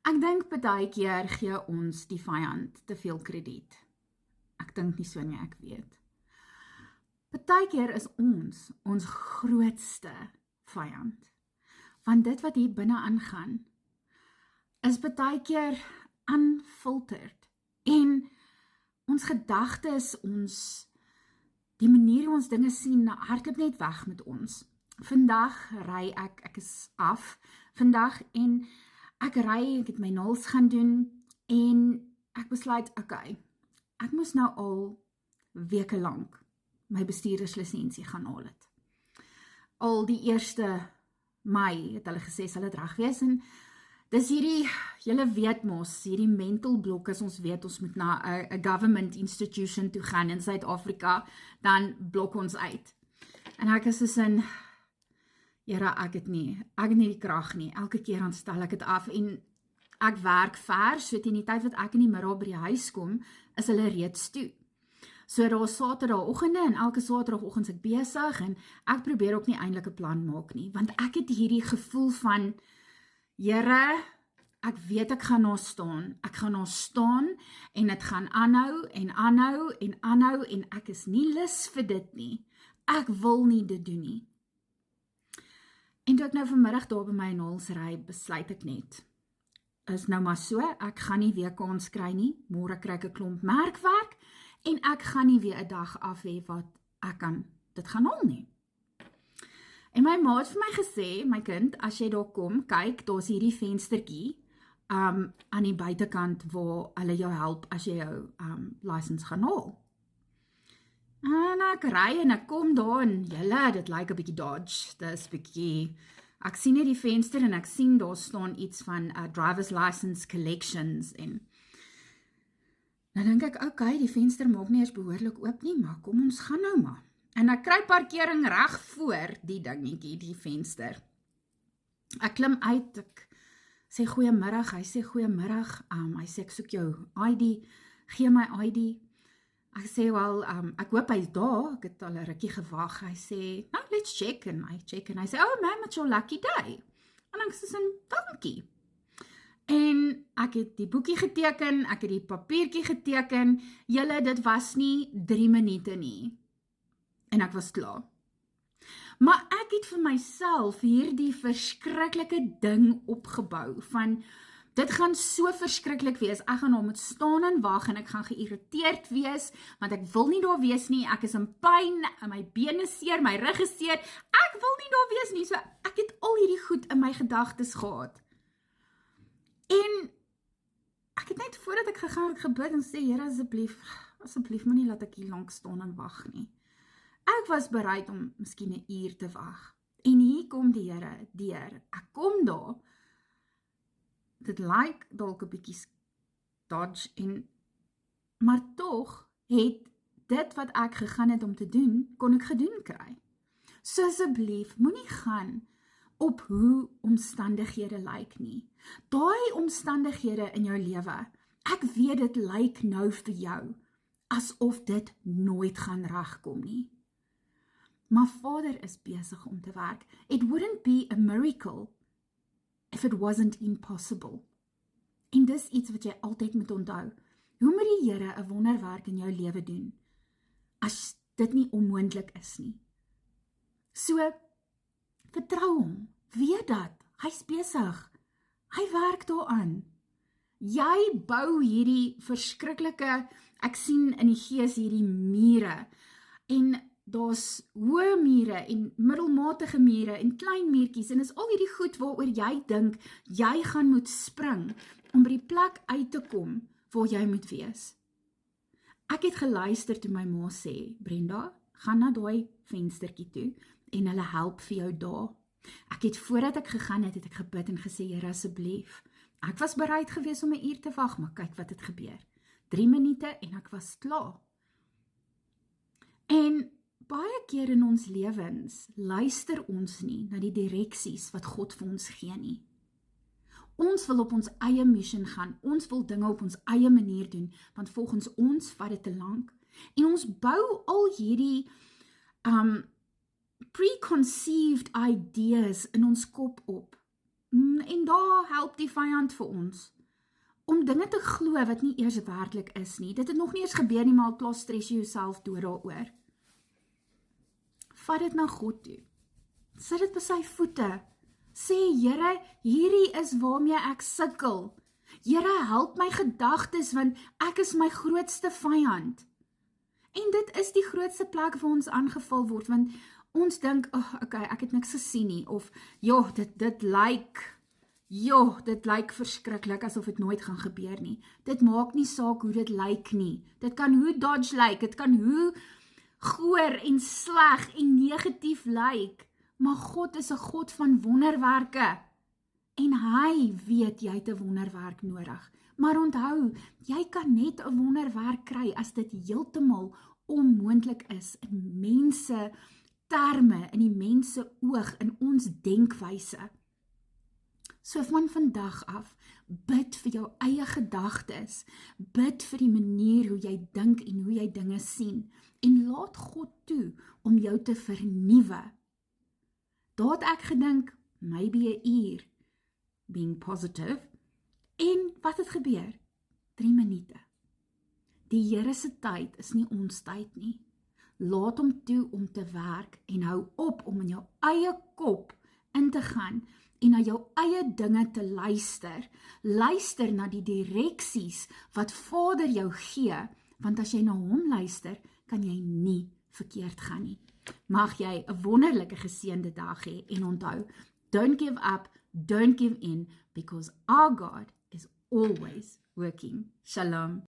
Ek dink baie keer gee ons die vyand te veel krediet. Ek dink nie so nie, ek weet. Baie keer is ons grootste vyand. Want dit wat hier binne aangaan, is baie keer unfiltered. En ons gedagtes, die manier hoe ons dinge sien, hardloop net weg met ons. Vandag ry ek is af, vandag en ek het my nails gaan doen en ek besluit, okay, ek moes nou al weke lank my bestuurderslisensie gaan haal het. Al die 1 Mei het hulle gesê, sal dit reg wees en dis julle weet mos, hierdie mental blok as ons weet, ons moet na 'n government institution toe gaan in Suid-Afrika, dan blok ons uit. En ek is soos in, Here, ek het nie die krag nie, elke keer dan stel ek dit af, en ek werk ver, so teen die tyd wat ek in die middag by die huis kom, is hulle reeds toe. So daar is Saterdagoggende, en elke Saterdagoggend is ek besig, en ek probeer ook nie eintlik 'n plan maak nie, want ek het hierdie gevoel van, Here, ek weet ek gaan daar staan, en dit gaan aanhou, en ek is nie lus vir dit nie, ek wil nie dit doen nie. En toe ek nou vanmiddag daar by my nails ry, besluit ek net, is nou maar so, ek gaan nie weer kans kry nie, môre kry ek 'n klomp merkwerk, en ek gaan nie weer 'n dag af hê wat ek kan dit gaan haal nie. En my ma het vir my gesê, my kind, as jy daar kom, kyk, daar's hierdie venstertjie, aan die buitekant waar hulle jou help as jy jou license gaan haal. En ek ry en ek kom daar en julle, dit lyk 'n bietjie dodge, dis bietjie, ek sien net die venster en ek sien daar staan iets van driver's license collections en nou dink ek, okay, die venster maak nie eers behoorlik oop nie, maar kom ons gaan nou maar. En ek kry parkering reg voor die dingetjie, die venster. Ek klim uit, ek sê goeiemiddag, hy sê goeiemiddag, hy sê ek soek jou ID, gee my ID. Ek sê wel, ek hoop hy's daar, ek het al 'n rukkie gewag. Hy sê, nou, let's check, en hy check, en hy sê, oh man, it's your lucky day. En ek sê, dankie. En ek het die boekie geteken, ek het die papiertjie geteken, julle, dit was nie 3 minute nie. En ek was klaar. Maar ek het vir myself hierdie verskriklike ding opgebou, van, dit gaan so verskriklik wees, ek gaan moet staan en wag, en ek gaan geïrriteerd wees, want ek wil nie daar wees nie, ek is in pyn, my bene seer, my rug is seer, ek wil nie daar wees nie, so ek het al hierdie goed in my gedagtes gehad. En ek het net voordat ek gegaan het gebid en sê, Here, asseblief moenie laat ek hier lank staan en wag nie. Ek was bereid om miskien 'n uur te wag. En hier kom die Here deur. Ek kom daar. Dit lyk dalk 'n bietjie dodge maar tog het dit wat ek gegaan het om te doen, kon ek gedoen kry. So asseblief, moenie gaan op hoe omstandighede lyk nie. Daai omstandighede in jou lewe, ek weet dit lyk nou vir jou, asof dit nooit gaan regkom nie. Maar Vader is besig om te werk. It wouldn't be a miracle if it wasn't impossible. En dis iets wat jy altyd moet onthou. Hoe moet die Here 'n wonderwerk in jou lewe doen, as dit nie onmoontlik is nie? So, vertrou hom, weet dat, hy's besig, hy werk daaraan. Jy bou hierdie verskriklike, ek sien in die gees hierdie mure, en daar's hoë mure en middelmatige mure en klein muurtjies, en is al hierdie goed waaroor jy dink, jy gaan moet spring, om by die plek uit te kom, waar jy moet wees. Ek het geluister toe my ma sê, Brenda, gaan na daai venstertjie toe, en hulle help vir jou daar. Ek het voordat ek gegaan het ek gebid en gesê, Here, asseblief, ek was bereid gewees om 'n uur te wag, maar kyk wat het gebeur. 3 minute en ek was klaar. En baie keer in ons lewens luister ons nie na die direksies wat God vir ons gee nie. Ons wil op ons eie mission gaan, ons wil dinge op ons eie manier doen, want volgens ons vat dit te lank. En ons bou al hierdie preconceived ideas in ons kop op. En daar help die vyand vir ons. om dinge te glo wat nie eers werklik is nie. Dit het nog nie eens gebeur nie, maar al klaar stres jy jouself dood daaroor. Vat dit na God toe. Sit dit by sy voete. Sê, Here, hierdie is waarmee ek sukkel. Here, help my gedagtes, want ek is my grootste vyand. En dit is die grootste plek waar ons aangeval word, want ons dink, okay, ek het niks gesien nie, of, dit lyk verskriklik, asof dit nooit gaan gebeur nie. Dit maak nie saak hoe dit lyk nie. Dit kan hoe dodge lyk, dit kan hoe goor en sleg en negatief lyk, maar God is 'n God van wonderwerke, en hy weet jy het 'n wonderwerk nodig. Maar onthou, jy kan net 'n wonderwerk kry as dit heeltemal onmoontlik is in mense terme, in die mense oog, in ons denkwyse. So van vandag af, bid vir jou eie gedagtes, bid vir die manier hoe jy dink en hoe jy dinge sien, en laat God toe om jou te vernuwe. Daar het ek gedink, maybe 'n uur, being positive, en wat het gebeur? 3 minute. Die Here se tyd is nie ons tyd nie. Laat hom toe om te werk en hou op om in jou eie kop in te gaan en na jou eie dinge te luister. Luister na die direksies wat Vader jou gee, want as jy na hom luister, kan jy nie verkeerd gaan nie. Mag jy 'n wonderlike geseënde dag hê en onthou, don't give up, don't give in, because our God is always working. Shalom.